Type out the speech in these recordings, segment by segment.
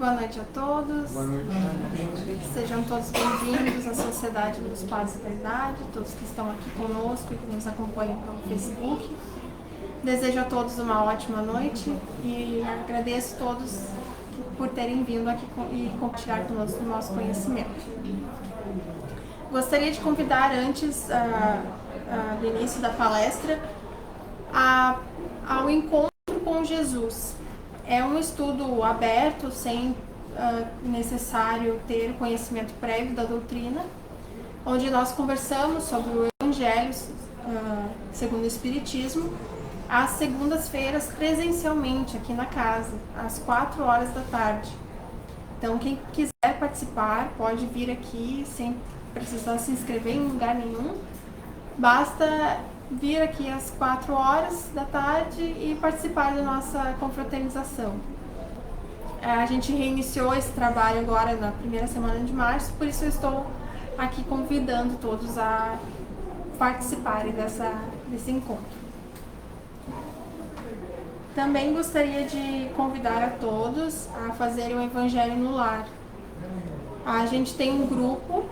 Boa noite a todos. Boa noite. Sejam todos bem-vindos à Sociedade dos Pais da Verdade, todos que estão aqui conosco e que nos acompanham pelo Facebook. Desejo a todos uma ótima noite e agradeço a todos por terem vindo aqui e compartilhar conosco o nosso conhecimento. Gostaria de convidar, antes do início da palestra, ao encontro com Jesus. É um estudo aberto, sem necessário ter conhecimento prévio da doutrina, onde nós conversamos sobre o Evangelho segundo o Espiritismo, às segundas-feiras, presencialmente, aqui na casa, às 4 horas da tarde. Então, quem quiser participar, pode vir aqui sem precisar se inscrever em lugar nenhum. Basta vir aqui às 4 horas da tarde e participar da nossa confraternização. A gente reiniciou esse trabalho agora na primeira semana de março, por isso eu estou aqui convidando todos a participarem desse encontro. Também gostaria de convidar a todos a fazerem o Evangelho no Lar. A gente tem um grupo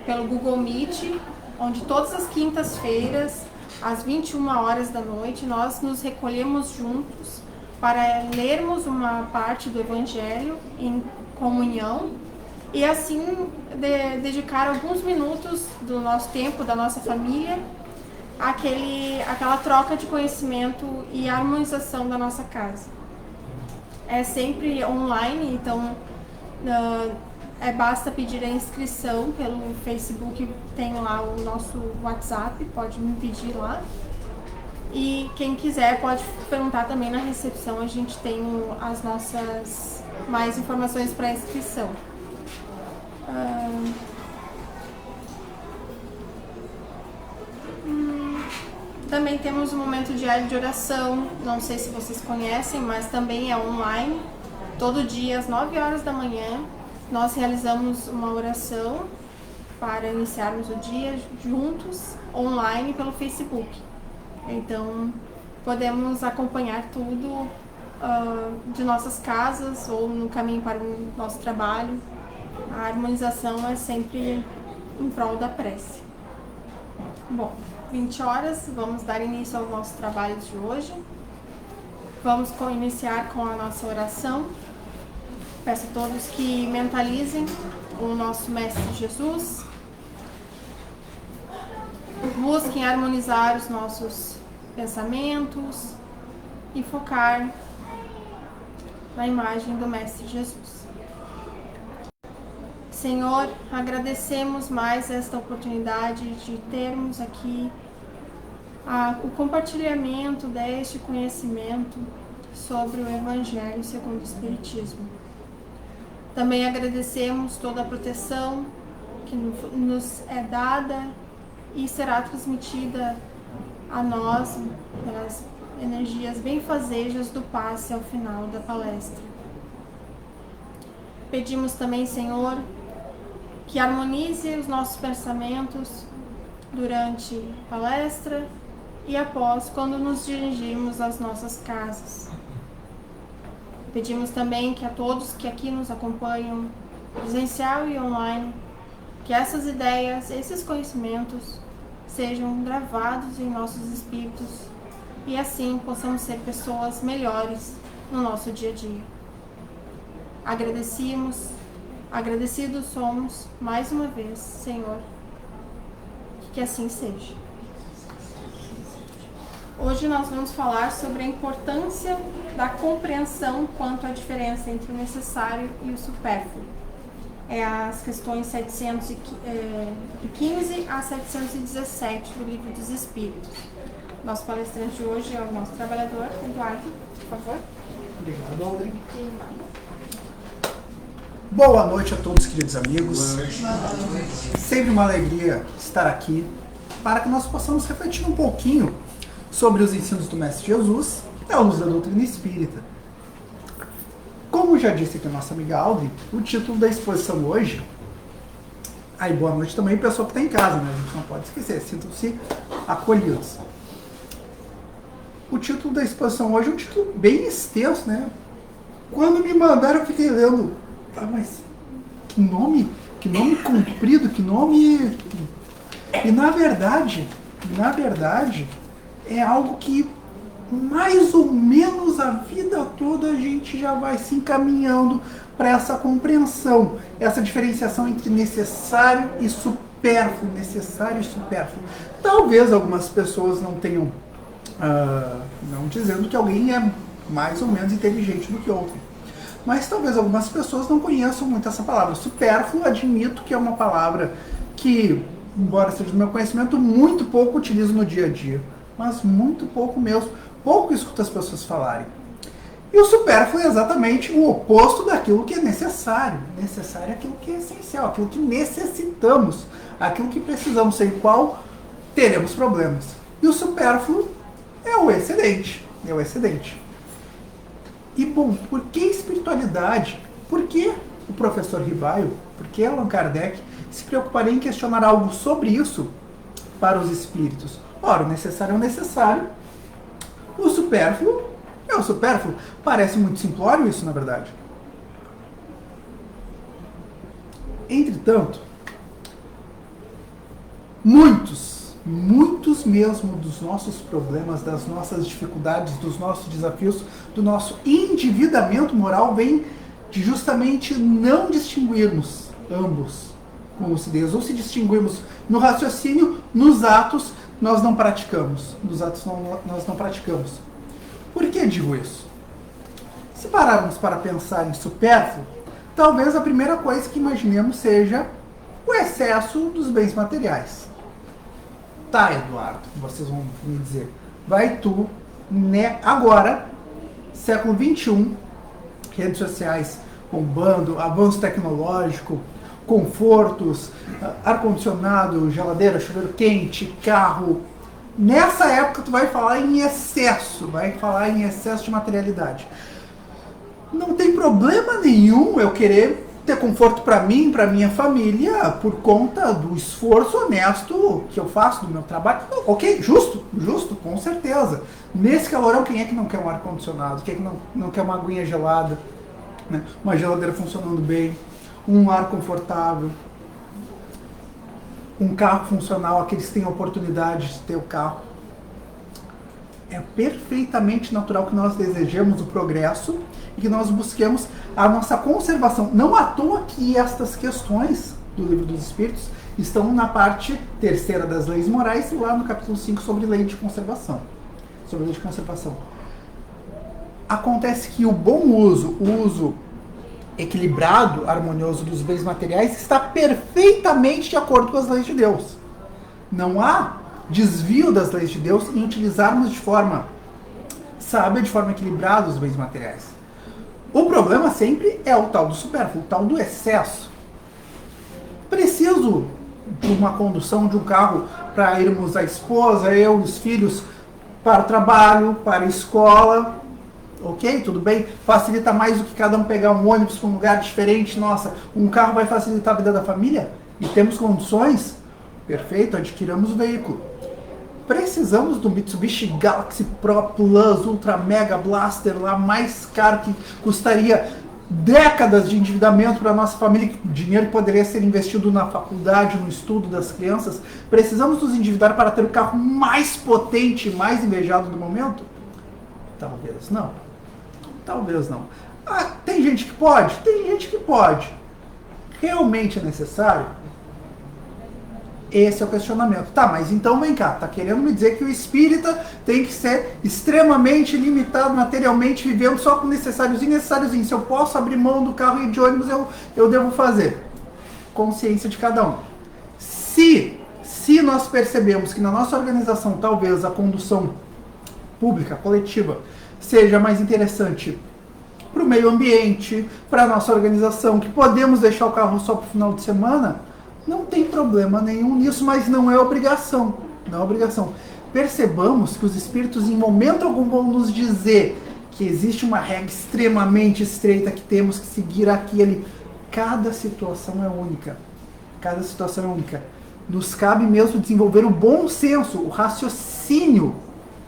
pelo Google Meet, onde todas as quintas-feiras, às 21 horas da noite, nós nos recolhemos juntos para lermos uma parte do Evangelho em comunhão e assim dedicar alguns minutos do nosso tempo, da nossa família, aquela troca de conhecimento e harmonização da nossa casa. É sempre online, então basta pedir a inscrição pelo Facebook, tem lá o nosso WhatsApp, pode me pedir lá. E quem quiser pode perguntar também na recepção, a gente tem as nossas mais informações para inscrição. Também temos um momento diário de oração, não sei se vocês conhecem, mas também é online. Todo dia às 9 horas da manhã nós realizamos uma oração para iniciarmos o dia juntos, online pelo Facebook. Então podemos acompanhar tudo de nossas casas ou no caminho para o nosso trabalho. A harmonização é sempre em prol da prece. Bom, 20 horas, vamos dar início aos nossos trabalhos de hoje. Vamos iniciar com a nossa oração. Peço a todos que mentalizem o nosso Mestre Jesus. Busquem harmonizar os nossos pensamentos e focar na imagem do Mestre Jesus. Senhor, agradecemos mais esta oportunidade de termos aqui o compartilhamento deste conhecimento sobre o Evangelho segundo o Espiritismo. Também agradecemos toda a proteção que nos é dada e será transmitida a nós pelas energias benfazejas do passe ao final da palestra. Pedimos também, Senhor, que harmonize os nossos pensamentos durante a palestra e após, quando nos dirigirmos às nossas casas. Pedimos também que a todos que aqui nos acompanham, presencial e online, que essas ideias, esses conhecimentos sejam gravados em nossos espíritos e assim possamos ser pessoas melhores no nosso dia a dia. Agradecidos somos mais uma vez, Senhor, que assim seja. Hoje nós vamos falar sobre a importância da compreensão quanto à diferença entre o necessário e o supérfluo. É as questões 715 a 717 do Livro dos Espíritos. Nosso palestrante de hoje é o nosso trabalhador, Eduardo, por favor. Obrigado, Aldrin. Boa noite a todos, queridos amigos. Boa noite. Sempre uma alegria estar aqui para que nós possamos refletir um pouquinho sobre os ensinos do Mestre Jesus à luz da doutrina espírita. Como já disse aqui a nossa amiga Aldrin, o título da exposição hoje... boa noite também, pessoal que está em casa, né? A gente não pode esquecer, sintam-se acolhidos. O título da exposição hoje é um título bem extenso, né? Quando me mandaram, eu fiquei lendo. Ah, mas que nome comprido, que nome. E na verdade, é algo que mais ou menos a vida toda a gente já vai se encaminhando para essa compreensão, essa diferenciação entre necessário e supérfluo, Talvez algumas pessoas não tenham, não dizendo que alguém é mais ou menos inteligente do que outro, mas talvez algumas pessoas não conheçam muito essa palavra. Supérfluo, admito que é uma palavra que, embora seja do meu conhecimento, muito pouco utilizo no dia a dia, mas muito pouco mesmo, pouco escuto as pessoas falarem. E o supérfluo é exatamente o oposto daquilo que é necessário. Necessário é aquilo que é essencial, aquilo que necessitamos, aquilo que precisamos, sem o qual teremos problemas. E o supérfluo é o excedente. E bom, por que espiritualidade? Por que o professor Ribaio, por que Allan Kardec se preocuparia em questionar algo sobre isso para os espíritos? Ora, o necessário é o necessário, o supérfluo é o supérfluo. Parece muito simplório isso, na verdade. Entretanto, muitos mesmo dos nossos problemas, das nossas dificuldades, dos nossos desafios, do nosso endividamento moral vem de justamente não distinguirmos ambos com lucidez, ou se distinguirmos no raciocínio, nos atos nós não praticamos. Nós não praticamos. Por que digo isso? Se pararmos para pensar em supérfluo, talvez a primeira coisa que imaginemos seja o excesso dos bens materiais. Tá, Eduardo, vocês vão me dizer, vai tu, né, agora, século XXI, redes sociais bombando, avanço tecnológico, confortos, ar-condicionado, geladeira, chuveiro quente, carro. Nessa época tu vai falar em excesso de materialidade. Não tem problema nenhum eu querer ter conforto para mim, para minha família, por conta do esforço honesto que eu faço do meu trabalho. Ok, justo, com certeza. Nesse calorão, quem é que não quer um ar-condicionado? Quem é que não quer uma aguinha gelada? Né? Uma geladeira funcionando bem, um ar confortável, um carro funcional, aqueles que têm a oportunidade de ter o carro. É perfeitamente natural que nós desejemos o progresso e que nós busquemos a nossa conservação. Não à toa que estas questões do Livro dos Espíritos estão na parte terceira das leis morais, lá no capítulo 5, sobre lei de conservação. Acontece que o bom uso, o uso equilibrado, harmonioso dos bens materiais, está perfeitamente de acordo com as leis de Deus. Não há desvio das leis de Deus em utilizarmos de forma sábia, de forma equilibrada os bens materiais. O problema sempre é o tal do supérfluo, o tal do excesso. Preciso de uma condução de um carro para irmos a esposa, eu, os filhos, para o trabalho, para a escola. Ok, tudo bem? Facilita mais do que cada um pegar um ônibus para um lugar diferente. Nossa, um carro vai facilitar a vida da família? E temos condições? Perfeito, adquiramos o veículo. Precisamos do Mitsubishi Galaxy Pro Plus Ultra Mega Blaster lá, mais caro, que custaria décadas de endividamento para a nossa família, dinheiro que poderia ser investido na faculdade, no estudo das crianças. Precisamos nos endividar para ter o carro mais potente, mais invejado do momento? Talvez não. Ah, tem gente que pode? Tem gente que pode. Realmente é necessário? Esse é o questionamento. Tá, mas então vem cá, tá querendo me dizer que o espírita tem que ser extremamente limitado materialmente, vivendo só com necessários e necessários. Se eu posso abrir mão do carro e ir de ônibus, eu devo fazer. Consciência de cada um. Se nós percebemos que na nossa organização talvez a condução pública, coletiva, seja mais interessante para o meio ambiente, para a nossa organização, que podemos deixar o carro só para o final de semana, não tem problema nenhum nisso, mas não é obrigação. Não é obrigação. Percebamos que os espíritos em momento algum vão nos dizer que existe uma regra extremamente estreita que temos que seguir aqui e ali. Cada situação é única. Nos cabe mesmo desenvolver o bom senso, o raciocínio,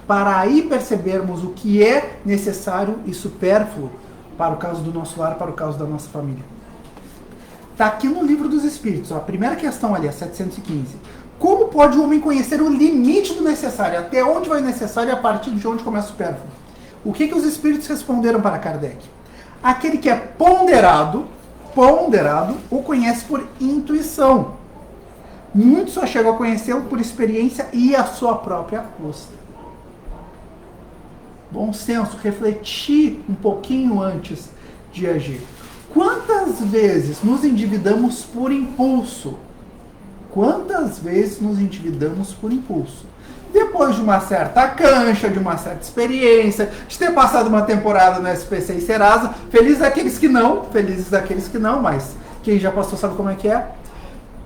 para aí percebermos o que é necessário e supérfluo para o caso do nosso lar, para o caso da nossa família. Está aqui no Livro dos Espíritos, a primeira questão ali, a 715. Como pode o homem conhecer o limite do necessário? Até onde vai o necessário e a partir de onde começa o supérfluo? O que os Espíritos responderam para Kardec? Aquele que é ponderado, o conhece por intuição. Muitos só chegam a conhecê-lo por experiência e a sua própria custa. Bom senso, refletir um pouquinho antes de agir. Quantas vezes nos endividamos por impulso? Quantas vezes nos endividamos por impulso? Depois de uma certa cancha, de uma certa experiência, de ter passado uma temporada no SPC e Serasa, felizes daqueles que não, mas quem já passou sabe como é que é.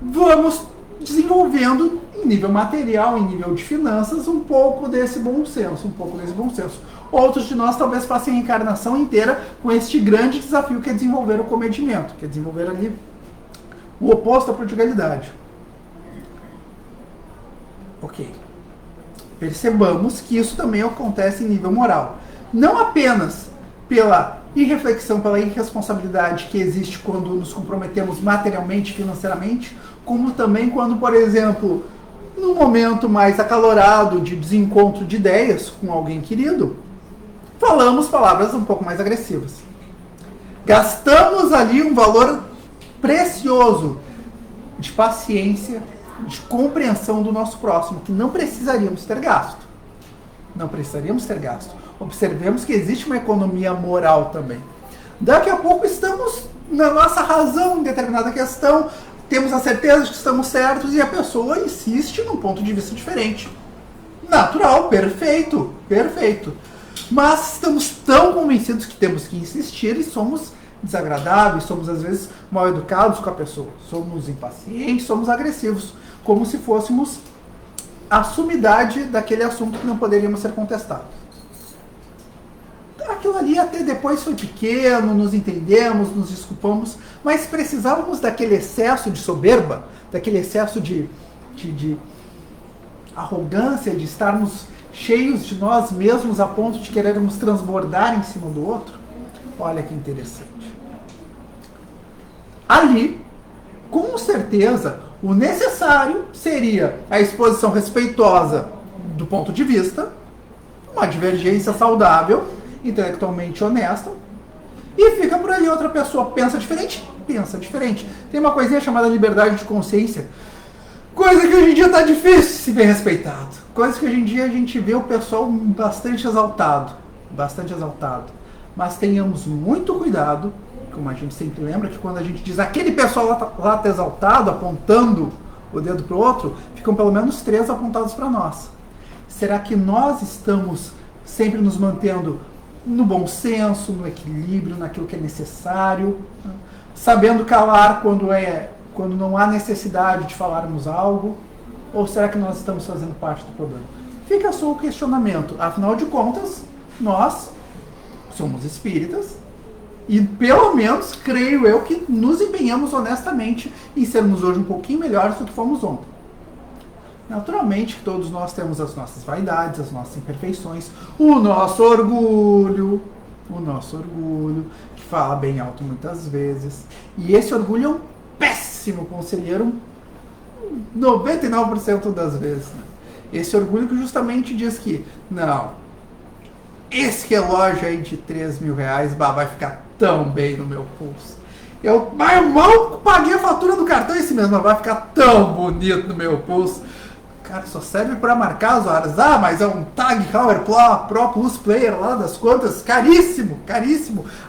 Vamos desenvolvendo em nível material, em nível de finanças, um pouco desse bom senso, Outros de nós talvez passem a encarnação inteira com este grande desafio que é desenvolver o comedimento, que é desenvolver ali o oposto à prodigalidade. Ok. Percebamos que isso também acontece em nível moral. Não apenas pela irreflexão, pela irresponsabilidade que existe quando nos comprometemos materialmente, financeiramente, como também quando, por exemplo, num momento mais acalorado de desencontro de ideias com alguém querido, falamos palavras um pouco mais agressivas. Gastamos ali um valor precioso de paciência, de compreensão do nosso próximo, que não precisaríamos ter gasto. Observemos que existe uma economia moral também. Daqui a pouco estamos na nossa razão em determinada questão, temos a certeza de que estamos certos e a pessoa insiste num ponto de vista diferente. Natural, perfeito. Mas estamos tão convencidos que temos que insistir e somos desagradáveis, somos às vezes mal educados com a pessoa, somos impacientes, somos agressivos, como se fôssemos a sumidade daquele assunto que não poderíamos ser contestados. Aquilo ali até depois foi pequeno, nos entendemos, nos desculpamos, mas precisávamos daquele excesso de soberba, daquele excesso de arrogância, de estarmos cheios de nós mesmos a ponto de querermos transbordar em cima do outro. Olha que interessante. Ali, com certeza, o necessário seria a exposição respeitosa do ponto de vista, uma divergência saudável, intelectualmente honesta, e fica por ali. Outra pessoa pensa diferente. Tem uma coisinha chamada liberdade de consciência, coisa que hoje em dia está difícil de se ver respeitado, coisa que hoje em dia a gente vê o pessoal bastante exaltado, mas tenhamos muito cuidado, como a gente sempre lembra, que quando a gente diz aquele pessoal lá está exaltado, apontando o dedo para o outro, ficam pelo menos 3 apontados para nós. Será que nós estamos sempre nos mantendo no bom senso, no equilíbrio, naquilo que é necessário, sabendo calar quando não há necessidade de falarmos algo? Ou será que nós estamos fazendo parte do problema? Fica só o questionamento. Afinal de contas, nós somos espíritas e, pelo menos, creio eu que nos empenhamos honestamente em sermos hoje um pouquinho melhores do que fomos ontem. Naturalmente, todos nós temos as nossas vaidades, as nossas imperfeições, o nosso orgulho, que fala bem alto muitas vezes. E esse orgulho é um péssimo conselheiro 99% das vezes. Né? Esse orgulho que justamente diz que, não, esse relógio aí de 3 mil reais vai ficar tão bem no meu pulso. Eu mal paguei a fatura do cartão esse mês, mas vai ficar tão bonito no meu pulso. Cara, só serve para marcar as horas. Ah, mas é um Tag Heuer Pro Plus Player lá das contas, caríssimo.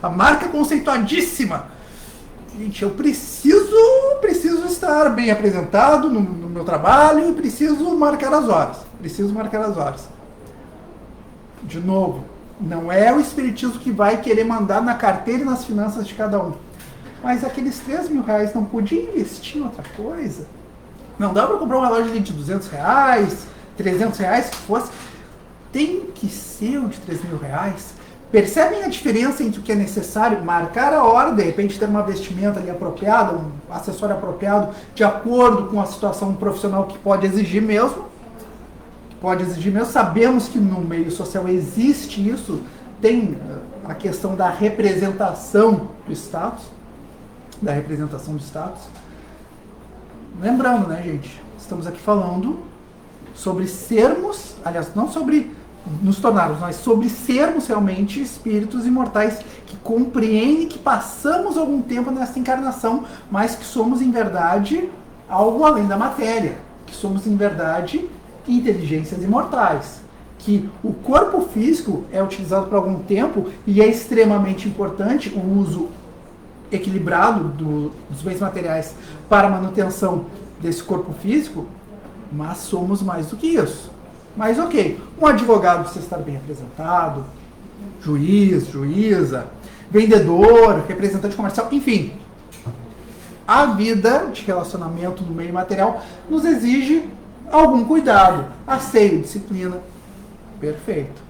A marca conceituadíssima. Gente, eu preciso estar bem apresentado no meu trabalho e preciso marcar as horas. De novo, não é o espiritismo que vai querer mandar na carteira e nas finanças de cada um. Mas aqueles 3 mil reais não podia investir em outra coisa? Não dá para comprar um relógio de 200 reais, 300 reais, que fosse. Tem que ser o de 3 mil reais. Percebem a diferença entre o que é necessário? Marcar a hora, de repente ter uma vestimenta ali apropriada, um acessório apropriado, de acordo com a situação profissional que pode exigir mesmo. Sabemos que no meio social existe isso, tem a questão da representação do status, lembrando, né, gente, estamos aqui falando sobre sermos, aliás, não sobre nos tornarmos, mas sobre sermos realmente espíritos imortais que compreendem que passamos algum tempo nessa encarnação, mas que somos em verdade algo além da matéria, que somos em verdade inteligências imortais, que o corpo físico é utilizado por algum tempo e é extremamente importante o uso equilibrado dos bens materiais para a manutenção desse corpo físico, mas somos mais do que isso. Mas ok, um advogado precisa estar bem representado, juiz, juíza, vendedor, representante comercial, enfim. A vida de relacionamento no meio material nos exige algum cuidado, asseio, disciplina. Perfeito.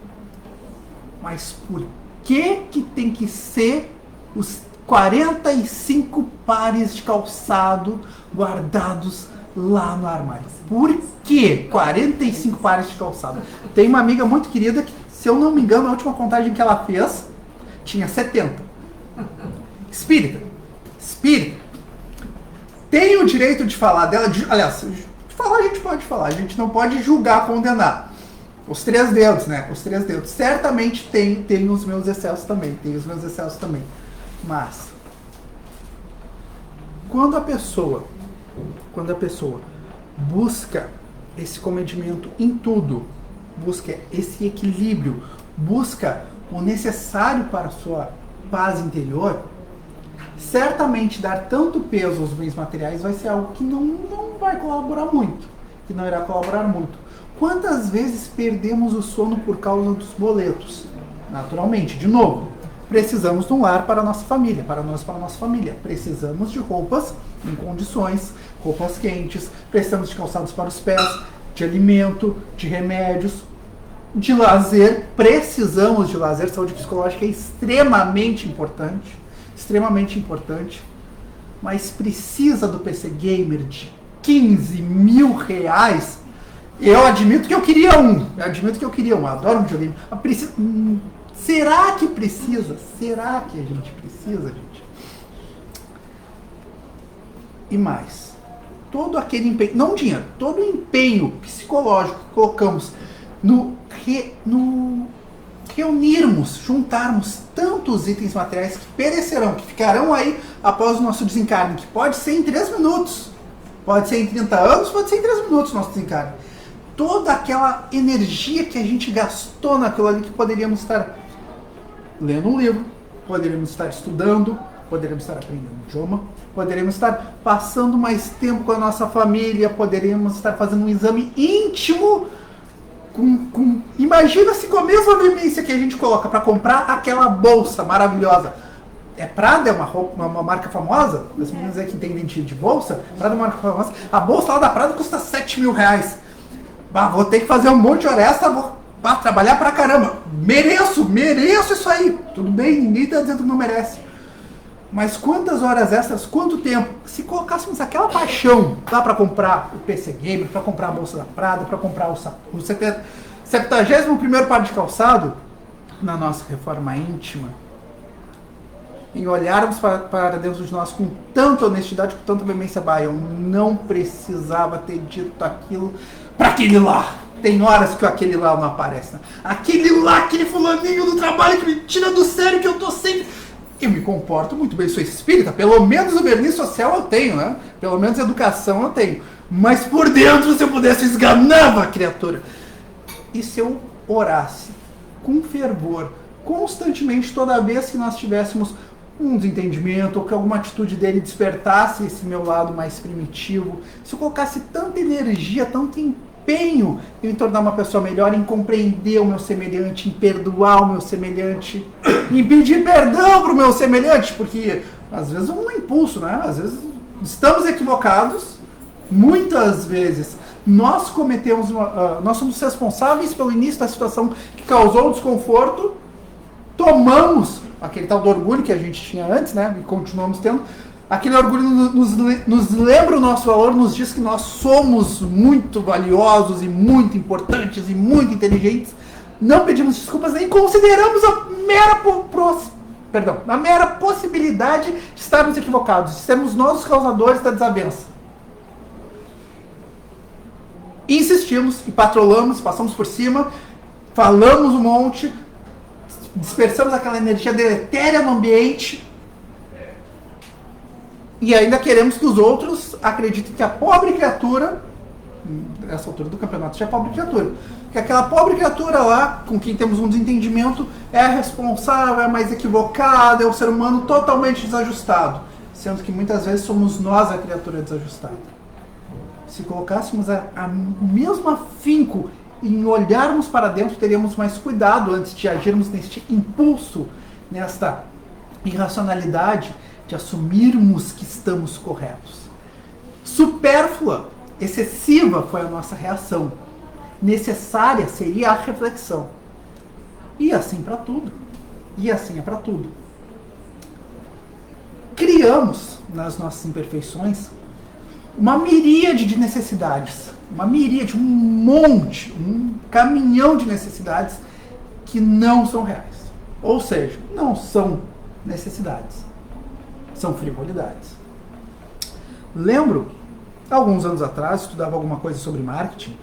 Mas por que tem que ser os 45 pares de calçado guardados lá no armário? Por que 45 pares de calçado? Tem uma amiga muito querida que, se eu não me engano, a última contagem que ela fez tinha 70. Espírita. Tem o direito de falar dela, aliás, de falar a gente pode falar, a gente não pode julgar, condenar. Os 3 dedos, né? Os 3 dedos. Certamente tem os meus excessos também, Mas quando a pessoa busca esse comedimento em tudo, busca esse equilíbrio, busca o necessário para a sua paz interior, certamente dar tanto peso aos bens materiais vai ser algo que não vai colaborar muito, que não irá colaborar muito. Quantas vezes perdemos o sono por causa dos boletos? Naturalmente, de novo, precisamos de um lar para a nossa família, para nós, para a nossa família. Precisamos de roupas em condições, roupas quentes, precisamos de calçados para os pés, de alimento, de remédios, de lazer. Precisamos de lazer, saúde psicológica é extremamente importante, mas precisa do PC Gamer de 15 mil reais? Eu admito que eu queria um, adoro um videogame. Será que precisa? Será que a gente precisa, gente? E mais, todo aquele empenho, não dinheiro, todo o empenho psicológico que colocamos no reunirmos, juntarmos tantos itens materiais que perecerão, que ficarão aí após o nosso desencarne, que pode ser em 3 minutos, pode ser em 30 anos, pode ser em 3 minutos o nosso desencarne. Toda aquela energia que a gente gastou naquilo ali, que poderíamos estar lendo um livro, poderíamos estar estudando, poderíamos estar aprendendo um idioma, poderíamos estar passando mais tempo com a nossa família, poderíamos estar fazendo um exame íntimo. Imagina se com a mesma veemência que a gente coloca para comprar aquela bolsa maravilhosa. Prada é uma marca famosa? As meninas aí que entendem de bolsa, Prada é uma marca famosa. A bolsa lá da Prada custa 7 mil reais. Vou ter que fazer um monte de hora extra, vou trabalhar pra caramba. Mereço isso aí. Tudo bem, ninguém tá dizendo que não merece. Mas quantas horas extras, quanto tempo? Se colocássemos aquela paixão lá pra comprar o PC Gamer, pra comprar a bolsa da Prada, pra comprar o 71º par de calçado, na nossa reforma íntima, em olharmos para dentro de nós com tanta honestidade, com tanta veemência, eu não precisava ter dito aquilo para aquele lá. Tem horas que aquele lá não aparece, né? Aquele fulaninho do trabalho que me tira do sério, que eu tô sempre... Eu me comporto muito bem, sou espírita, pelo menos o verniz social eu tenho, né? Pelo menos educação eu tenho. Mas por dentro, se eu pudesse, eu esganava a criatura. E se eu orasse com fervor, constantemente, toda vez que nós tivéssemos um desentendimento, ou que alguma atitude dele despertasse esse meu lado mais primitivo, se eu colocasse tanta energia, tanto empenho em me tornar uma pessoa melhor, em compreender o meu semelhante, em perdoar o meu semelhante, em pedir perdão para o meu semelhante, porque às vezes é um impulso, né? Às vezes estamos equivocados, muitas vezes nós cometemos, nós somos responsáveis pelo início da situação que causou o desconforto, tomamos aquele tal do orgulho que a gente tinha antes, né, e continuamos tendo. Aquele orgulho nos lembra o nosso valor, nos diz que nós somos muito valiosos e muito importantes e muito inteligentes, Não pedimos desculpas nem consideramos a mera possibilidade de estarmos equivocados, de sermos nós os causadores da desavença. Insistimos e patrolamos, passamos por cima, falamos um monte, dispersamos aquela energia deletéria no ambiente e ainda queremos que os outros acreditem que a pobre criatura, nessa altura do campeonato já é pobre criatura, que aquela pobre criatura lá, com quem temos um desentendimento, é a responsável, é a mais equivocada, é o ser humano totalmente desajustado, sendo que muitas vezes somos nós a criatura desajustada. Se colocássemos o mesmo afinco em olharmos para dentro, teríamos mais cuidado antes de agirmos neste impulso, nesta irracionalidade de assumirmos que estamos corretos. Supérflua, excessiva foi a nossa reação. Necessária seria a reflexão. E assim para tudo. E assim é para tudo. Criamos, nas nossas imperfeições, uma miríade de necessidades. Uma miríade, um monte, um caminhão de necessidades que não são reais. Ou seja, não são necessidades. São frivolidades. Lembro, alguns anos atrás, estudava alguma coisa sobre marketing,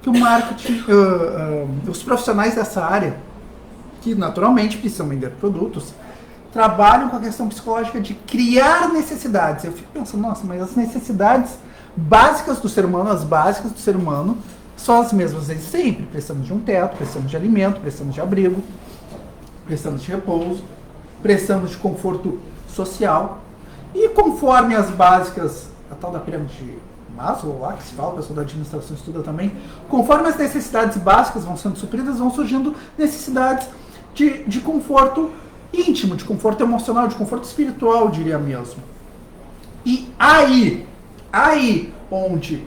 que o marketing, os profissionais dessa área, que naturalmente precisam vender produtos, trabalham com a questão psicológica de criar necessidades. Eu fico pensando, nossa, mas as necessidades básicas do ser humano, as básicas do ser humano, são as mesmas desde sempre. Precisamos de um teto, precisamos de alimento, precisamos de abrigo, precisamos de repouso, precisamos de conforto social. E conforme as básicas, a tal da pirâmide de Maslow, lá que se fala, o pessoal da administração estuda também, conforme as necessidades básicas vão sendo supridas, vão surgindo necessidades de conforto íntimo, de conforto emocional, de conforto espiritual, diria mesmo. E aí onde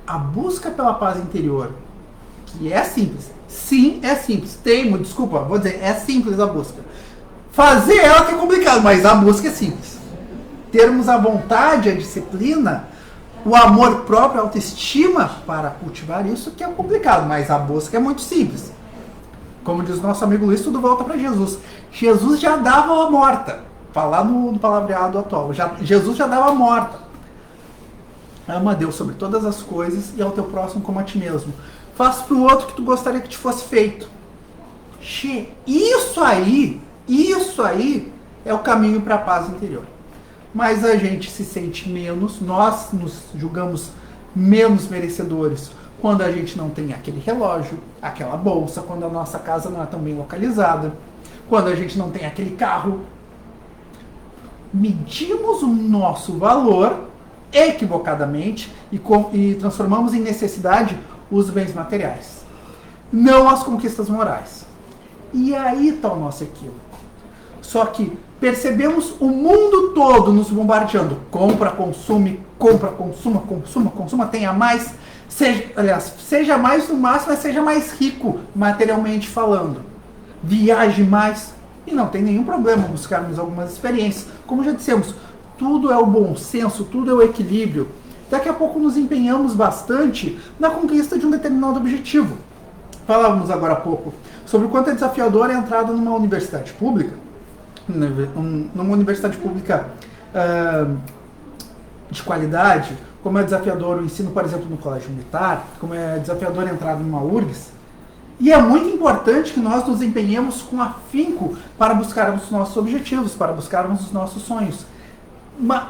a busca pela paz interior, que é simples, sim, é simples, vou dizer, é simples a busca. Fazer ela que é complicado, mas a busca é simples. Termos a vontade, a disciplina, o amor próprio, a autoestima para cultivar isso que é complicado, mas a busca é muito simples. Como diz nosso amigo Luiz, tudo volta para Jesus. Jesus já dava a morta. Falar no palavreado atual. Jesus já dava a morta. Ama a Deus sobre todas as coisas e ao teu próximo como a ti mesmo. Faça para o outro que tu gostaria que te fosse feito. Isso aí é o caminho para a paz interior. Mas a gente se sente menos, nós nos julgamos menos merecedores quando a gente não tem aquele relógio, aquela bolsa, quando a nossa casa não é tão bem localizada, quando a gente não tem aquele carro. Medimos o nosso valor equivocadamente e transformamos em necessidade os bens materiais, não as conquistas morais. E aí está o nosso equívoco. Só que percebemos o mundo todo nos bombardeando. Compra, consume, consuma, tenha mais. Seja mais no máximo, mas seja mais rico materialmente falando. Viaje mais. E não tem nenhum problema buscarmos algumas experiências. Como já dissemos, tudo é o bom senso, tudo é o equilíbrio. Daqui a pouco nos empenhamos bastante na conquista de um determinado objetivo. Falávamos agora há pouco sobre o quanto é desafiador a entrada numa universidade pública, de qualidade, como é desafiador o ensino, por exemplo, no colégio militar, como é desafiador a entrada numa URGS. E é muito importante que nós nos empenhemos com afinco para buscarmos os nossos objetivos, para buscarmos os nossos sonhos.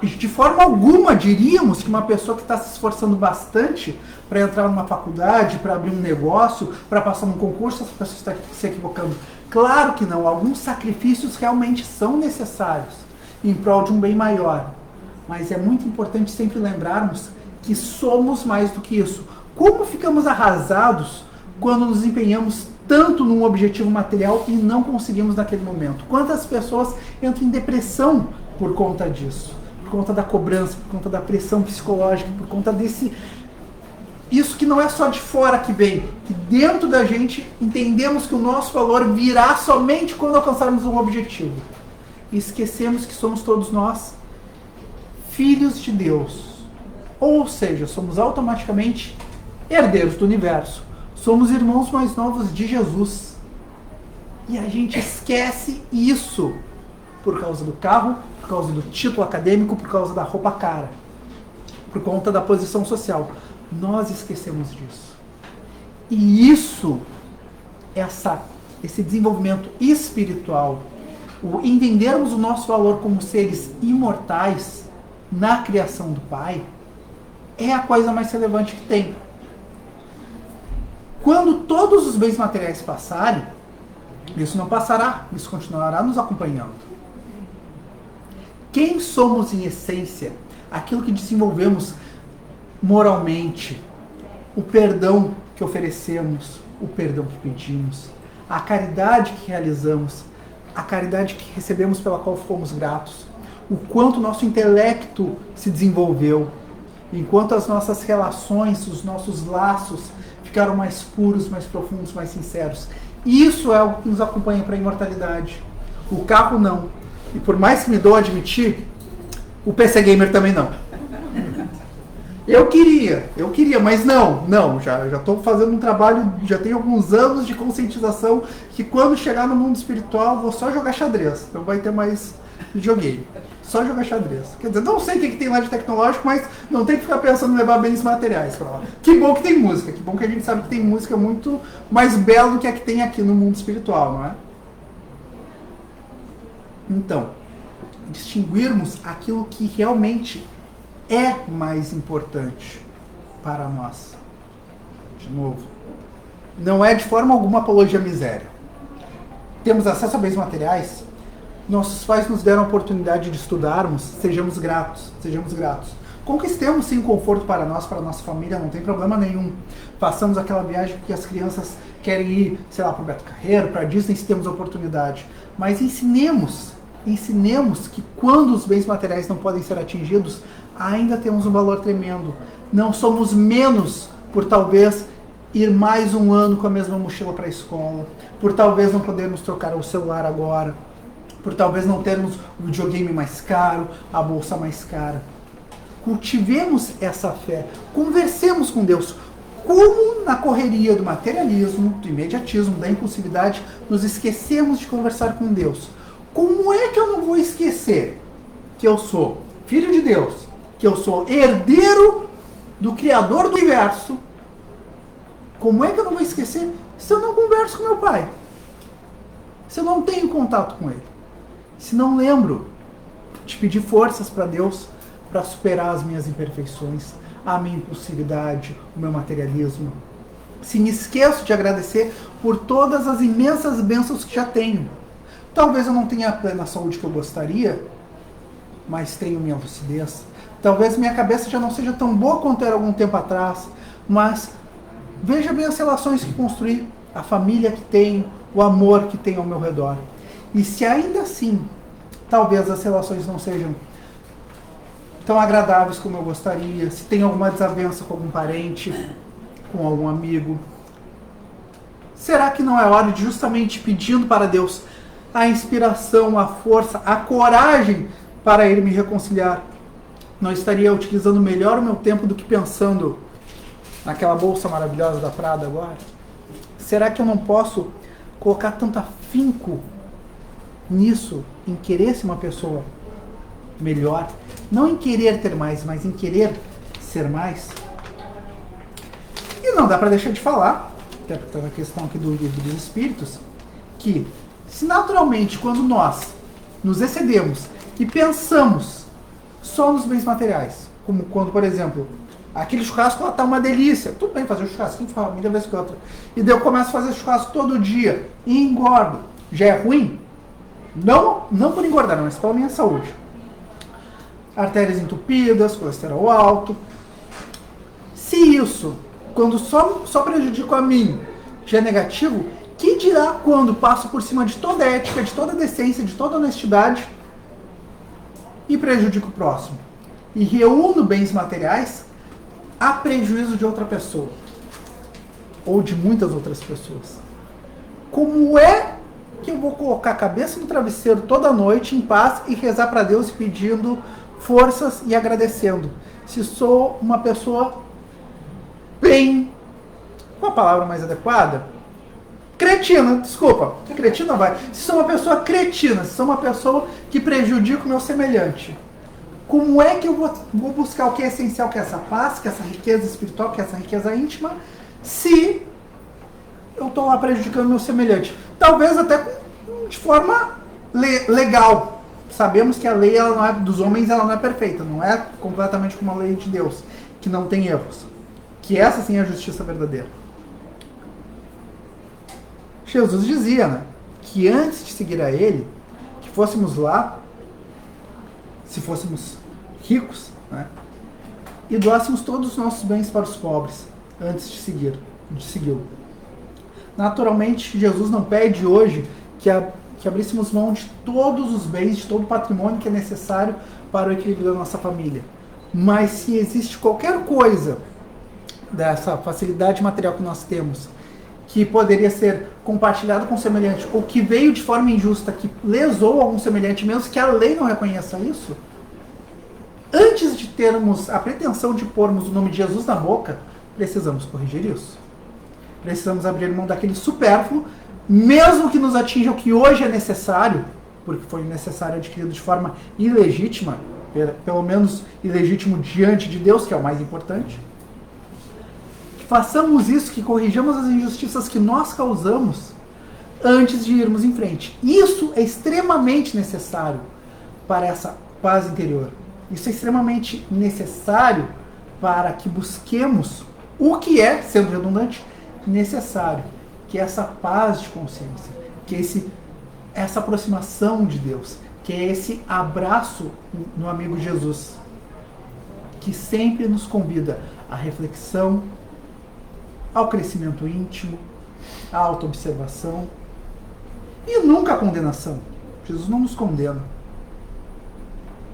De forma alguma diríamos que uma pessoa que está se esforçando bastante para entrar numa faculdade, para abrir um negócio, para passar num concurso, essa pessoa está se equivocando. Claro que não, alguns sacrifícios realmente são necessários em prol de um bem maior. Mas é muito importante sempre lembrarmos que somos mais do que isso. Como ficamos arrasados quando nos empenhamos tanto num objetivo material e não conseguimos naquele momento? Quantas pessoas entram em depressão por conta disso? Por conta da cobrança, por conta da pressão psicológica, por conta desse... Isso que não é só de fora que vem, que dentro da gente entendemos que o nosso valor virá somente quando alcançarmos um objetivo. E esquecemos que somos todos nós filhos de Deus. Ou seja, somos automaticamente herdeiros do universo. Somos irmãos mais novos de Jesus. E a gente esquece isso por causa do carro, por causa do título acadêmico, por causa da roupa cara, por conta da posição social. Nós esquecemos disso. E isso, esse desenvolvimento espiritual, o entendermos o nosso valor como seres imortais na criação do Pai, é a coisa mais relevante que tem. Quando todos os bens materiais passarem, isso não passará, isso continuará nos acompanhando. Quem somos em essência, aquilo que desenvolvemos moralmente, o perdão que oferecemos, o perdão que pedimos, a caridade que realizamos, a caridade que recebemos pela qual fomos gratos, o quanto nosso intelecto se desenvolveu, enquanto as nossas relações, os nossos laços ficaram mais puros, mais profundos, mais sinceros. Isso é o que nos acompanha para a imortalidade. O carro não. E por mais que me dou a admitir, o PC Gamer também não. Eu queria, mas não, já estou fazendo um trabalho, já tenho alguns anos de conscientização que quando chegar no mundo espiritual vou só jogar xadrez, não vai ter mais videogame, só jogar xadrez. Quer dizer, não sei o que tem lá de tecnológico, mas não tem que ficar pensando em levar bens materiais para lá. Que bom que tem música, que bom que a gente sabe que tem música muito mais bela do que a que tem aqui no mundo espiritual, não é? Então, distinguirmos aquilo que realmente é mais importante para nós. De novo, não é de forma alguma apologia à miséria. Temos acesso a bens materiais, nossos pais nos deram a oportunidade de estudarmos, sejamos gratos. Conquistemos sim conforto para nós, para a nossa família, não tem problema nenhum. Façamos aquela viagem que as crianças querem ir, sei lá, para o Beto Carreiro, para a Disney, se temos oportunidade. Mas ensinemos que quando os bens materiais não podem ser atingidos, ainda temos um valor tremendo. Não somos menos por talvez ir mais um ano com a mesma mochila para a escola, por talvez não podermos trocar o celular agora, por talvez não termos o videogame mais caro, a bolsa mais cara. Cultivemos essa fé, conversemos com Deus. Como na correria do materialismo, do imediatismo, da impulsividade, nos esquecemos de conversar com Deus. Como é que eu não vou esquecer que eu sou filho de Deus, que eu sou herdeiro do Criador do Universo? Como é que eu não vou esquecer se eu não converso com meu pai? Se eu não tenho contato com ele? Se não lembro de pedir forças para Deus para superar as minhas imperfeições, a minha impulsividade, o meu materialismo? Se me esqueço de agradecer por todas as imensas bênçãos que já tenho? Talvez eu não tenha a plena saúde que eu gostaria, mas tenho minha lucidez. Talvez minha cabeça já não seja tão boa quanto era algum tempo atrás, mas veja bem as relações que construí, a família que tenho, o amor que tenho ao meu redor. E se ainda assim, talvez as relações não sejam tão agradáveis como eu gostaria, se tem alguma desavença com algum parente, com algum amigo, será que não é hora de justamente pedindo para Deus a inspiração, a força, a coragem para Ele me reconciliar? Não estaria utilizando melhor o meu tempo do que pensando naquela bolsa maravilhosa da Prada agora? Será que eu não posso colocar tanto afinco nisso, em querer ser uma pessoa melhor? Não em querer ter mais, mas em querer ser mais? E não dá para deixar de falar, até porque a questão aqui do livro dos Espíritos, que se naturalmente quando nós nos excedemos e pensamos só nos bens materiais, como quando, por exemplo, aquele churrasco lá tá uma delícia, tudo bem fazer churrasco em família vez que outra, e daí eu começo a fazer churrasco todo dia e engordo, já é ruim? Não por engordar, mas pela minha saúde. Artérias entupidas, colesterol alto. Se isso, quando só prejudico a mim, já é negativo, que dirá quando passo por cima de toda a ética, de toda a decência, de toda a honestidade e prejudico o próximo? E reúno bens materiais a prejuízo de outra pessoa. Ou de muitas outras pessoas. Como é que eu vou colocar a cabeça no travesseiro toda noite em paz e rezar para Deus pedindo forças e agradecendo, se sou uma pessoa bem qual a palavra mais adequada? Cretina, desculpa. Cretina vai. Se sou uma pessoa cretina, se sou uma pessoa que prejudica o meu semelhante, como é que eu vou buscar o que é essencial, que é essa paz, que é essa riqueza espiritual, que é essa riqueza íntima, se eu estou lá prejudicando o meu semelhante? Talvez até de forma legal. Sabemos que a lei ela não é, dos homens ela não é perfeita, não é completamente como a lei de Deus, que não tem erros. Que essa sim é a justiça verdadeira. Jesus dizia, né, que antes de seguir a ele, que fôssemos lá, se fôssemos ricos, né, e doássemos todos os nossos bens para os pobres, antes de segui-lo. Naturalmente, Jesus não pede hoje que abríssemos mão de todos os bens, de todo o patrimônio que é necessário para o equilíbrio da nossa família. Mas se existe qualquer coisa dessa facilidade material que nós temos, que poderia ser compartilhado com o semelhante, ou que veio de forma injusta, que lesou algum semelhante, mesmo que a lei não reconheça isso, antes de termos a pretensão de pormos o nome de Jesus na boca, precisamos corrigir isso. Precisamos abrir mão daquele supérfluo, mesmo que nos atinja o que hoje é necessário, porque foi necessário adquirido de forma ilegítima, pelo menos ilegítimo diante de Deus, que é o mais importante. Façamos isso, que corrijamos as injustiças que nós causamos antes de irmos em frente. Isso é extremamente necessário para essa paz interior. Isso é extremamente necessário para que busquemos o que é, sendo redundante, necessário, que é essa paz de consciência, que é essa aproximação de Deus, que é esse abraço no amigo Jesus, que sempre nos convida à reflexão, ao crescimento íntimo, à autoobservação e nunca à condenação. Jesus não nos condena,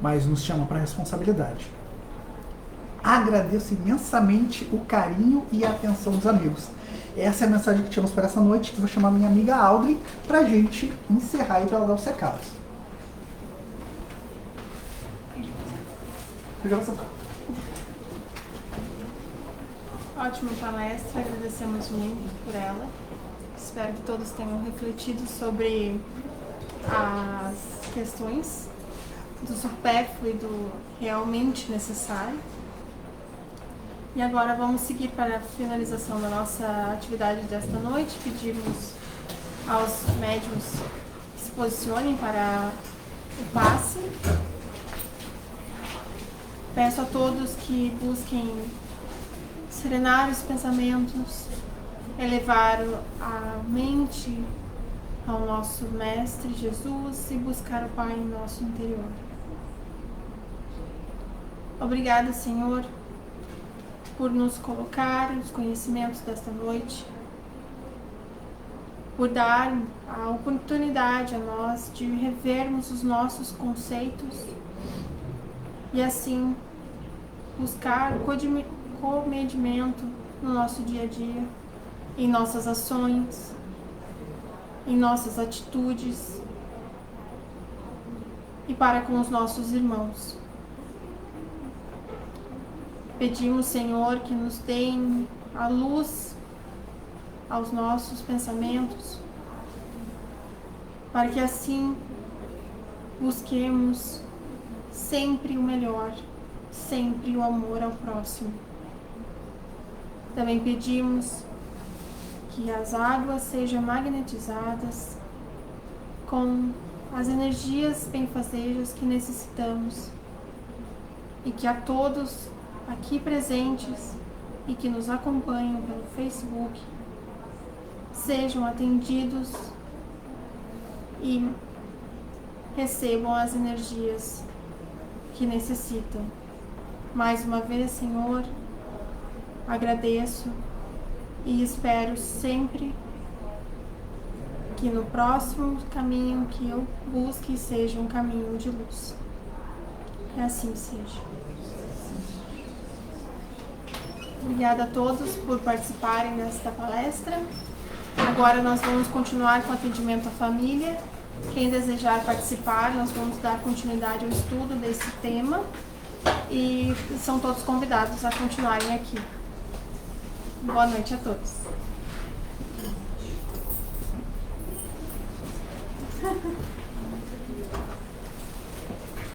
mas nos chama para a responsabilidade. Agradeço imensamente o carinho e a atenção dos amigos. Essa é a mensagem que tínhamos para essa noite, que eu vou chamar minha amiga Audrey para a gente encerrar e para ela dar os recados. Ótima palestra, agradecemos muito por ela. Espero que todos tenham refletido sobre as questões do supérfluo e do realmente necessário. E agora vamos seguir para a finalização da nossa atividade desta noite. Pedimos aos médiuns que se posicionem para o passe. Peço a todos que busquem serenar os pensamentos, elevar a mente ao nosso Mestre Jesus e buscar o Pai em nosso interior. Obrigada, Senhor, por nos colocar os conhecimentos desta noite, por dar a oportunidade a nós de revermos os nossos conceitos e assim buscar comedimento no nosso dia a dia, em nossas ações, em nossas atitudes e para com os nossos irmãos. Pedimos, Senhor, que nos deem a luz aos nossos pensamentos, para que assim busquemos sempre o melhor, sempre o amor ao próximo. Também pedimos que as águas sejam magnetizadas com as energias benfazejas que necessitamos e que a todos aqui presentes e que nos acompanham pelo Facebook sejam atendidos e recebam as energias que necessitam. Mais uma vez, Senhor, agradeço e espero sempre que no próximo caminho que eu busque seja um caminho de luz. Que assim seja. Obrigada a todos por participarem desta palestra. Agora nós vamos continuar com o atendimento à família. Quem desejar participar, nós vamos dar continuidade ao estudo desse tema e são todos convidados a continuarem aqui. Boa noite a todos.